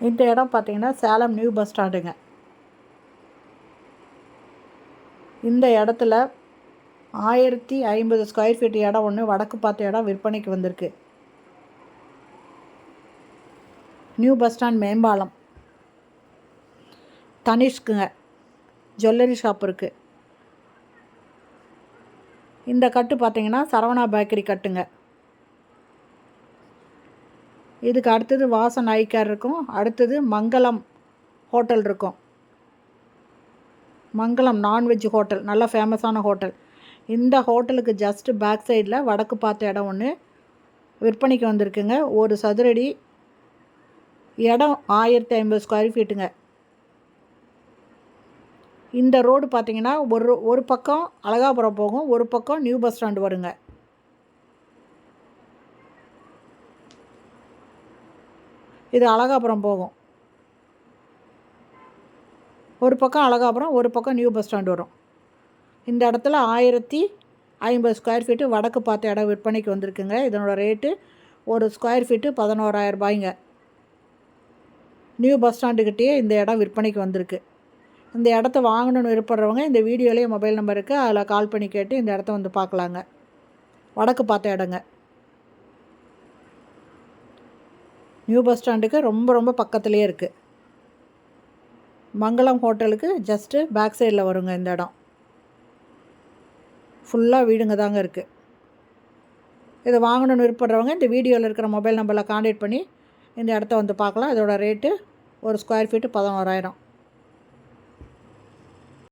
இந்த இடம் பார்த்திங்கன்னா சேலம் நியூ பஸ் ஸ்டாண்டுங்க. இந்த இடத்துல 1050 ஸ்கொயர் ஃபீட் இடம் ஒன்று வடக்கு பார்த்த இடம் விற்பனைக்கு வந்திருக்கு. நியூ பஸ் ஸ்டாண்ட் மேம்பாலம், தனிஷ்குங்க, ஜுவல்லரி ஷாப் இருக்குது. இந்த கட்டு பார்த்திங்கன்னா சரவணா பேக்கரி கட்டுங்க. இதுக்கு அடுத்தது வாசன் ஐகேர் இருக்கும். அடுத்தது மங்களம் ஹோட்டல் இருக்கும். மங்களம் நான்வெஜ் ஹோட்டல், நல்ல ஃபேமஸான ஹோட்டல். இந்த ஹோட்டலுக்கு ஜஸ்ட்டு பேக் சைடில் வடக்கு பார்த்த இடம் ஒன்று விற்பனைக்கு வந்திருக்குங்க. ஒரு சதுரடி இடம் 1050 ஸ்கொயர் ஃபீட்டுங்க. இந்த ரோடு பார்த்திங்கன்னா ஒரு பக்கம் அழகாபுரம் போகும், ஒரு பக்கம் நியூ பஸ் ஸ்டாண்டு வருங்க. இது அழகாபுரம் போகும். ஒரு பக்கம் அழகாபுரம், ஒரு பக்கம் நியூ பஸ் ஸ்டாண்டு வரும். இந்த இடத்துல 1050 ஸ்கொயர் ஃபீட்டு வடக்கு பார்த்த இடம் விற்பனைக்கு வந்திருக்குங்க. இதனோட ரேட்டு ஒரு ஸ்கொயர் ஃபீட்டு 11,000 ரூபாய்ங்க. நியூ பஸ் ஸ்டாண்டுக்கிட்டேயே இந்த இடம் விற்பனைக்கு வந்திருக்கு. இந்த இடத்த வாங்கணுன்னு விருப்பப்படுறவங்க இந்த வீடியோலேயே மொபைல் நம்பர் இருக்குது, அதில் கால் பண்ணி கேட்டு இந்த இடத்த வந்து பார்க்கலாங்க. வடக்கு பார்த்த இடங்க. நியூ பஸ் ஸ்டாண்டுக்கு ரொம்ப பக்கத்துலேயே இருக்குது. மங்களம் ஹோட்டலுக்கு ஜஸ்ட்டு பேக் சைடில் வருங்க. இந்த இடம் ஃபுல்லாக வீடுங்க தாங்க இருக்குது. இதை வாங்கணுன்னு விருப்பப்படுறவங்க இந்த வீடியோவில் இருக்கிற மொபைல் நம்பரில் கான்டாக்ட் பண்ணி இந்த இடத்த வந்து பார்க்கலாம். இதோட ரேட்டு ஒரு ஸ்கொயர் ஃபீட்டு 11,000.